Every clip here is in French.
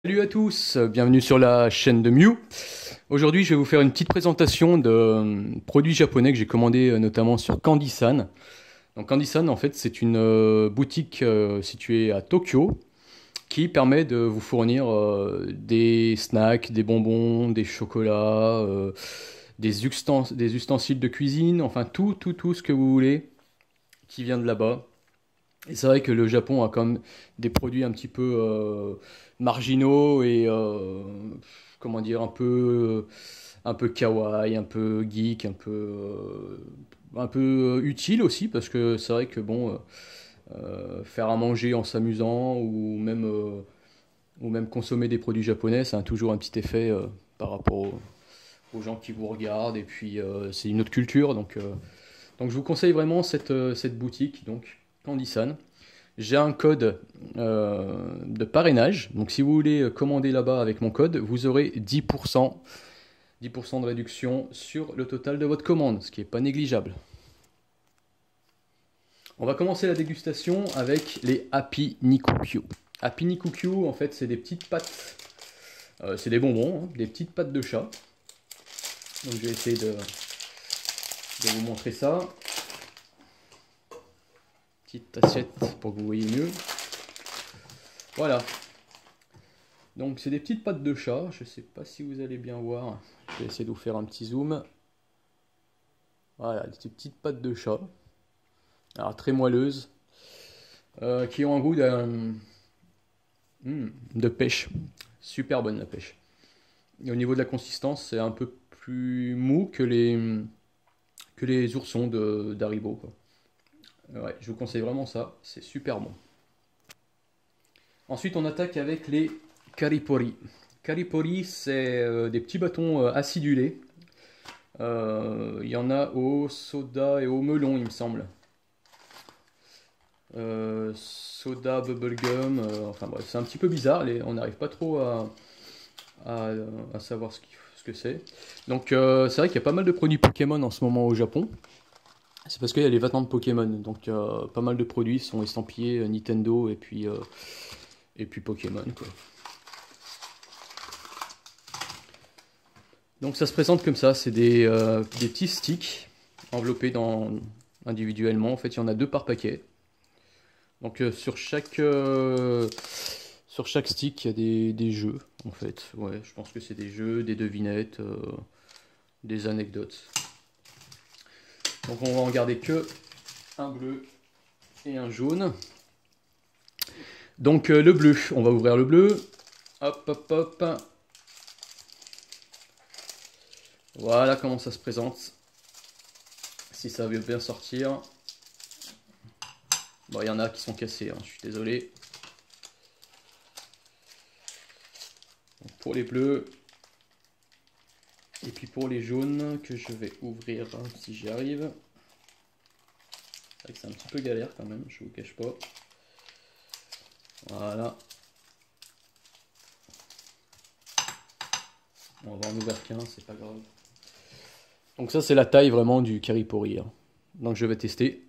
Salut à tous, bienvenue sur la chaîne de Mew. Aujourd'hui, je vais vous faire une petite présentation de produits japonais que j'ai commandés notamment sur Candy-san. Donc Candy-san, en fait, c'est une boutique située à Tokyo qui permet de vous fournir des snacks, des bonbons, des chocolats, des ustensiles de cuisine, enfin tout ce que vous voulez qui vient de là-bas. Et c'est vrai que le Japon a quand même des produits un petit peu marginaux et comment dire un peu kawaii, un peu geek, un peu utile aussi parce que c'est vrai que bon faire à manger en s'amusant ou même consommer des produits japonais, ça a toujours un petit effet par rapport aux gens qui vous regardent et puis c'est une autre culture donc je vous conseille vraiment cette boutique donc Candy-san. J'ai un code de parrainage. Donc, si vous voulez commander là-bas avec mon code, vous aurez 10% de réduction sur le total de votre commande, ce qui n'est pas négligeable. On va commencer la dégustation avec les Happy Nikukyu. Happy Nikukyu, en fait, c'est des petites pâtes. C'est des bonbons, hein, des petites pâtes de chat. Donc, je vais essayer de vous montrer ça. Petite assiette pour que vous voyez mieux. Voilà. Donc c'est des petites pattes de chat, je ne sais pas si vous allez bien voir. Je vais essayer de vous faire un petit zoom. Voilà, des petites pattes de chat. Alors très moelleuses. Qui ont un goût de pêche. Super bonne la pêche. Et au niveau de la consistance, c'est un peu plus mou que les oursons d'Haribo, quoi. Ouais, je vous conseille vraiment ça, c'est super bon. Ensuite, on attaque avec les Karipori. Karipori, c'est des petits bâtons acidulés. Il y en a au soda et au melon, il me semble. Soda, bubblegum, enfin bref, c'est un petit peu bizarre. On n'arrive pas trop à, à savoir ce que c'est. Donc, c'est vrai qu'il y a pas mal de produits Pokémon en ce moment au Japon. C'est parce qu'il y a les vêtements de Pokémon. Donc, pas mal de produits sont estampillés Nintendo et puis Pokémon, quoi. Donc ça se présente comme ça, c'est des petits sticks enveloppés individuellement. En fait, il y en a deux par paquet. Donc sur chaque stick, il y a des jeux, en fait. Ouais, je pense que c'est des jeux, des devinettes, des anecdotes. Donc on va en garder que un bleu et un jaune. Donc le bleu, on va ouvrir le bleu. Hop, hop, hop. Voilà comment ça se présente. Si ça veut bien sortir. Bon, il y en a qui sont cassés, hein, je suis désolé. Donc, pour les bleus. Et puis pour les jaunes, que je vais ouvrir si j'y arrive. C'est vrai que c'est un petit peu galère quand même, je vous cache pas. Voilà. On va en ouvrir qu'un, c'est pas grave. Donc ça c'est la taille vraiment du Karipori, hein. Donc je vais tester.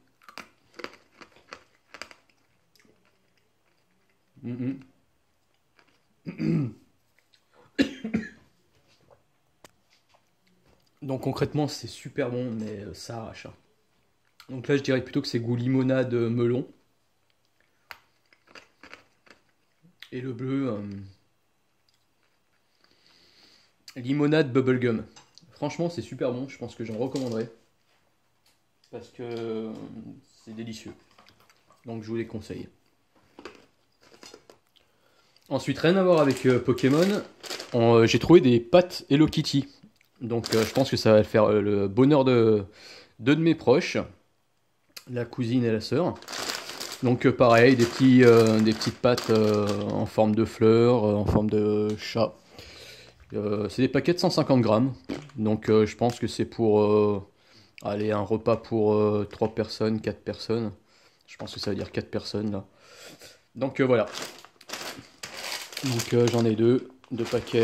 Donc concrètement c'est super bon mais ça arrache, hein. Donc là je dirais plutôt que c'est goût limonade melon. Et le bleu limonade bubblegum. Franchement c'est super bon, je pense que j'en recommanderais. Parce que c'est délicieux. Donc je vous les conseille. Ensuite, rien à voir avec Pokémon, j'ai trouvé des pâtes Hello Kitty. Donc je pense que ça va faire le bonheur de deux de mes proches, la cousine et la sœur. Donc pareil, des petites pâtes en forme de fleurs, en forme de chat. C'est des paquets de 150 grammes. Donc je pense que c'est pour aller un repas pour 3 personnes, 4 personnes. Je pense que ça veut dire 4 personnes là. Donc voilà. Donc j'en ai deux paquets.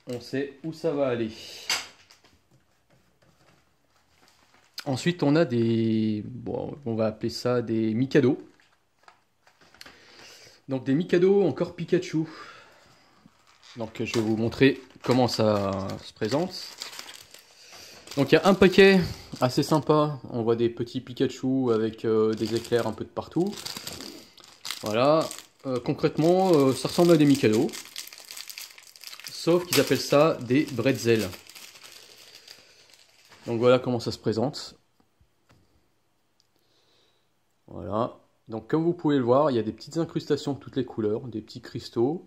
On sait où ça va aller. Ensuite, on a bon, on va appeler ça des Mikado. Donc des Mikado encore Pikachu. Donc je vais vous montrer comment ça se présente. Donc il y a un paquet assez sympa, on voit des petits Pikachu avec des éclairs un peu de partout. Voilà, concrètement ça ressemble à des Mikado, sauf qu'ils appellent ça des bretzels. Donc voilà comment ça se présente. Voilà, donc comme vous pouvez le voir, il y a des petites incrustations de toutes les couleurs, des petits cristaux.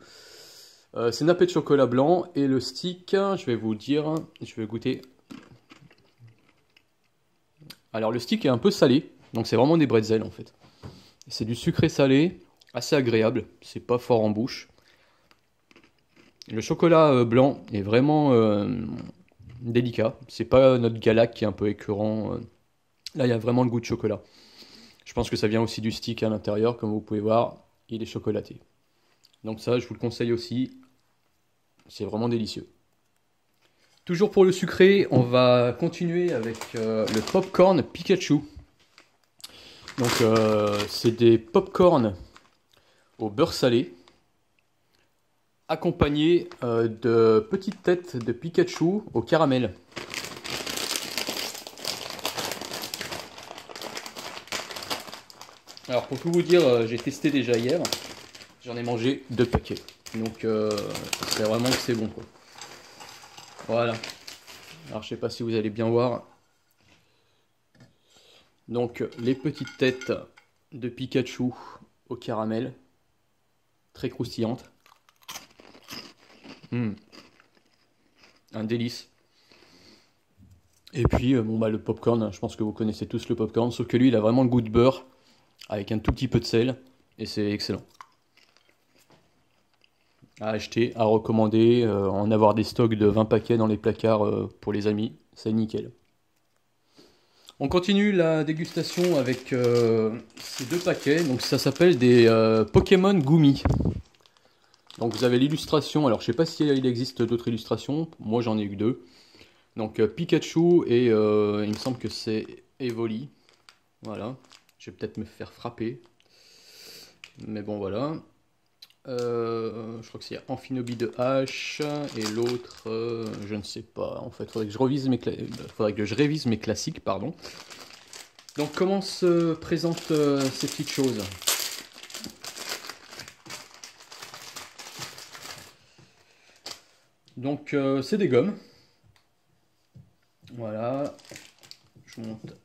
C'est nappé de chocolat blanc et le stick, je vais vous dire, je vais goûter. Alors le stick est un peu salé, donc c'est vraiment des bretzels en fait. C'est du sucré salé, assez agréable, c'est pas fort en bouche. Le chocolat blanc est vraiment délicat, c'est pas notre galac qui est un peu écœurant. Là il y a vraiment le goût de chocolat. Je pense que ça vient aussi du stick à l'intérieur, comme vous pouvez voir, il est chocolaté. Donc ça je vous le conseille aussi, c'est vraiment délicieux. Toujours pour le sucré, on va continuer avec le popcorn Pikachu. Donc c'est des popcorn au beurre salé, accompagnés de petites têtes de Pikachu au caramel. Alors pour tout vous dire, j'ai testé déjà hier, j'en ai mangé 2 paquets. Donc c'est vraiment que c'est bon quoi. Voilà. Alors je sais pas si vous allez bien voir. Donc les petites têtes de Pikachu au caramel, très croustillantes. Un délice. Et puis bon bah le popcorn, je pense que vous connaissez tous le popcorn, sauf que lui il a vraiment le goût de beurre avec un tout petit peu de sel et c'est excellent. À acheter, à recommander, en avoir des stocks de 20 paquets dans les placards pour les amis, c'est nickel. On continue la dégustation avec ces 2 paquets, donc ça s'appelle des Pokémon Gumi. Donc vous avez l'illustration, alors je sais pas s'il existe d'autres illustrations, moi j'en ai eu que 2. Donc Pikachu et il me semble que c'est Evoli. Voilà, je vais peut-être me faire frapper. Mais bon voilà. Je crois que c'est Amphinobi de H et l'autre, je ne sais pas. En fait, faudrait que je révise mes classiques, pardon. Donc comment se présentent ces petites choses? Donc c'est des gommes. Voilà, je monte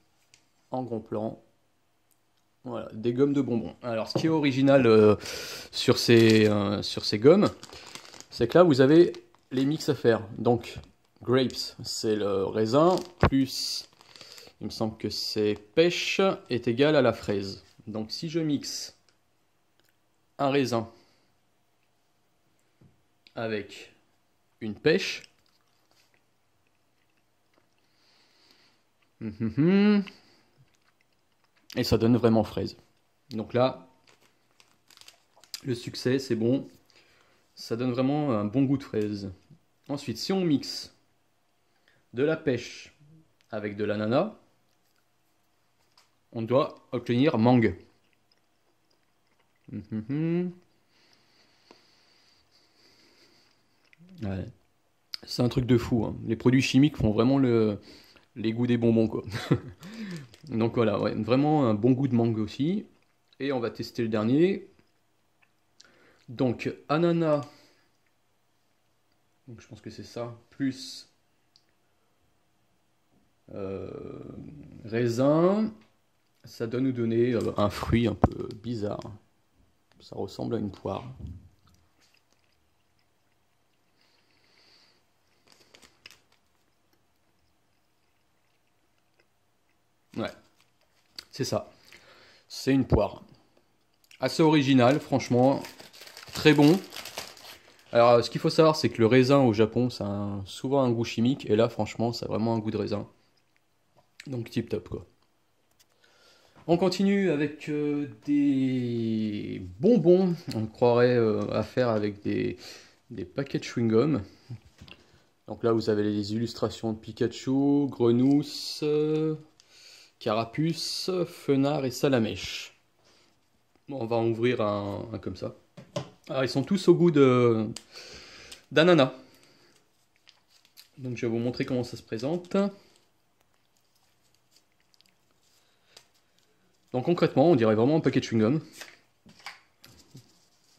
en gros plan. Voilà, des gommes de bonbons. Alors ce qui est original sur ces gommes, c'est que là vous avez les mix à faire. Donc grapes, c'est le raisin, plus il me semble que c'est pêche est égal à la fraise. Donc si je mixe un raisin avec une pêche, et ça donne vraiment fraise. Donc là, le succès, c'est bon. Ça donne vraiment un bon goût de fraise. Ensuite, si on mixe de la pêche avec de l'ananas, on doit obtenir mangue. Ouais. C'est un truc de fou, hein. Les produits chimiques font vraiment les goûts des bonbons, quoi. Donc voilà, ouais, vraiment un bon goût de mangue aussi. Et on va tester le dernier. Donc ananas, donc je pense que c'est ça, plus raisin, ça doit nous donner un fruit un peu bizarre. Ça ressemble à une poire. Ouais, c'est ça. C'est une poire. Assez original, franchement. Très bon. Alors, ce qu'il faut savoir, c'est que le raisin au Japon, ça a souvent un goût chimique. Et là, franchement, ça a vraiment un goût de raisin. Donc, tip top, quoi. On continue avec des bonbons. On croirait à faire avec des paquets de chewing-gum. Donc là, vous avez les illustrations de Pikachu, Grenousse, Carapuce, Fenard et Salamèche. Bon, on va en ouvrir un comme ça. Alors, ils sont tous au goût de d'ananas. Donc je vais vous montrer comment ça se présente. Donc concrètement, on dirait vraiment un paquet de chewing-gum.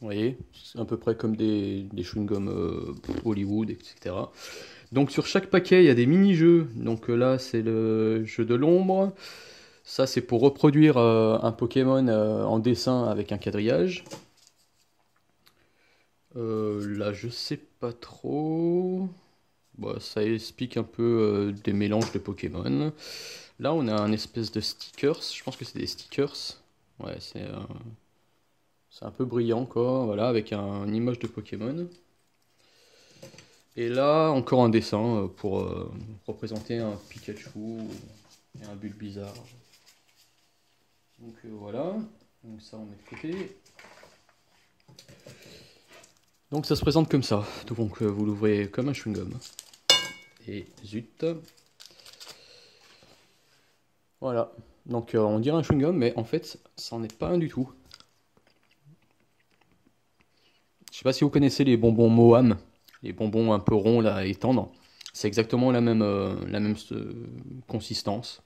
Vous voyez, c'est à peu près comme des chewing-gum Hollywood, etc. Donc sur chaque paquet, il y a des mini-jeux. Donc là, c'est le jeu de l'ombre. Ça, c'est pour reproduire un Pokémon en dessin avec un quadrillage. Là, je sais pas trop. Bon, ça explique un peu des mélanges de Pokémon. Là, on a un espèce de stickers. Je pense que c'est des stickers. Ouais, c'est un peu brillant, quoi. Voilà, avec une image de Pokémon. Et là, encore un dessin pour représenter un Pikachu et un Bulbizarre. Donc voilà. Donc ça, on met de côté. Donc ça se présente comme ça. Donc vous l'ouvrez comme un chewing-gum. Et zut. Voilà. Donc on dirait un chewing-gum, mais en fait, ça n'en est pas un du tout. Je sais pas si vous connaissez les bonbons Moam, les bonbons un peu ronds là et tendres. C'est exactement la même consistance.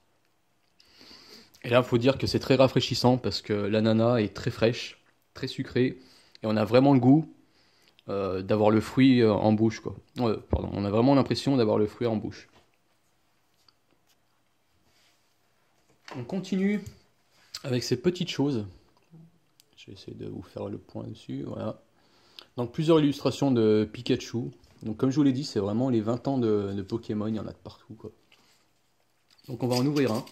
Et là, il faut dire que c'est très rafraîchissant parce que l'ananas est très fraîche, très sucrée, et on a vraiment le goût d'avoir le fruit en bouche, quoi. Pardon, on a vraiment l'impression d'avoir le fruit en bouche. On continue avec ces petites choses. Je vais essayer de vous faire le point dessus, voilà. Donc plusieurs illustrations de Pikachu. Donc comme je vous l'ai dit, c'est vraiment les 20 ans de Pokémon, il y en a de partout, quoi. Donc on va en ouvrir un.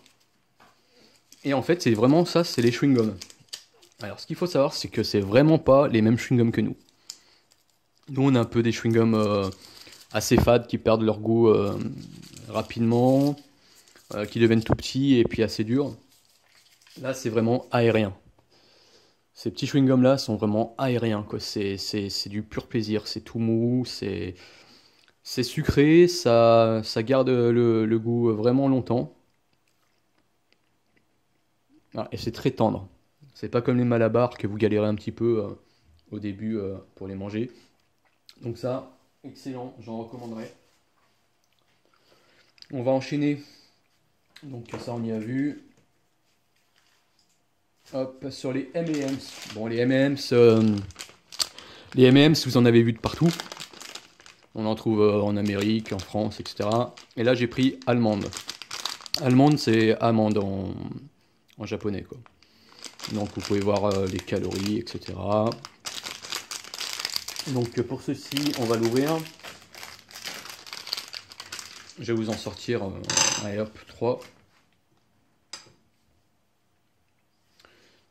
Et en fait, c'est vraiment ça, c'est les chewing-gums. Alors ce qu'il faut savoir, c'est que c'est vraiment pas les mêmes chewing-gums que nous. Nous, on a un peu des chewing-gums assez fades qui perdent leur goût rapidement, qui deviennent tout petits et puis assez durs. Là, c'est vraiment aérien. Ces petits chewing-gums là sont vraiment aériens, quoi. C'est du pur plaisir, c'est tout mou, c'est sucré, ça garde le goût vraiment longtemps. Ah, et c'est très tendre. C'est pas comme les Malabar que vous galérez un petit peu au début pour les manger. Donc ça, excellent, j'en recommanderais. On va enchaîner. Donc ça, on y a vu. Hop, sur les M&M's. Bon, les M&M's, vous en avez vu de partout. On en trouve en Amérique, en France, etc. Et là, j'ai pris allemande. Allemande, c'est amande en japonais, quoi. Donc, vous pouvez voir les calories, etc. Donc, pour ceci, on va l'ouvrir. Je vais vous en sortir, allez hop, 3.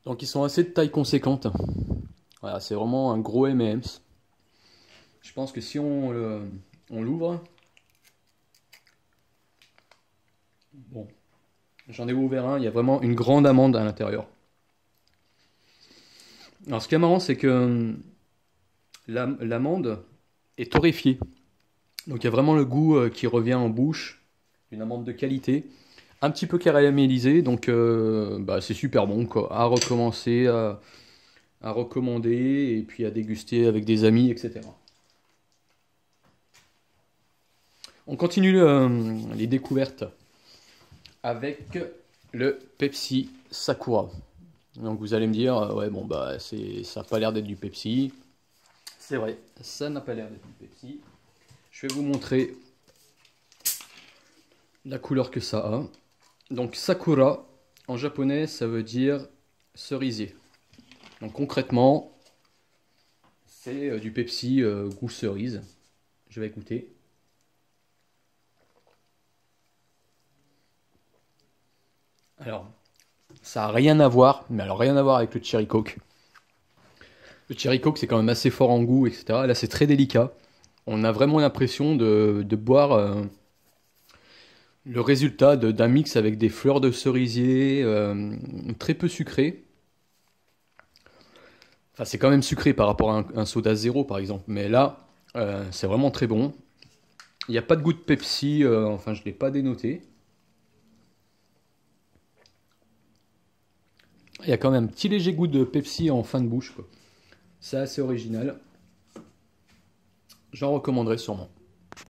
Donc, ils sont assez de taille conséquente. Voilà, c'est vraiment un gros M&M's. Je pense que si on l'ouvre, bon, j'en ai ouvert un, il y a vraiment une grande amande à l'intérieur. Alors ce qui est marrant, c'est que l'amande est torréfiée. Donc il y a vraiment le goût qui revient en bouche, une amande de qualité, un petit peu caramélisée, donc c'est super bon, quoi, à recommencer, à recommander et puis à déguster avec des amis, etc. On continue les découvertes avec le Pepsi Sakura. Donc vous allez me dire, ouais bon bah ça n'a pas l'air d'être du Pepsi. C'est vrai, ça n'a pas l'air d'être du Pepsi. Je vais vous montrer la couleur que ça a. Donc Sakura, en japonais, ça veut dire cerisier. Donc concrètement, c'est du Pepsi goût cerise. Je vais goûter. Alors, ça n'a rien à voir, mais alors rien à voir avec le Cherry Coke. Le Cherry Coke, c'est quand même assez fort en goût, etc. Là, c'est très délicat. On a vraiment l'impression de boire le résultat d'un mix avec des fleurs de cerisier, très peu sucré. Enfin, c'est quand même sucré par rapport à un soda zéro, par exemple. Mais là, c'est vraiment très bon. Il n'y a pas de goût de Pepsi, enfin, je ne l'ai pas dénoté. Il y a quand même un petit léger goût de Pepsi en fin de bouche, quoi. C'est assez original. j'en recommanderais sûrement.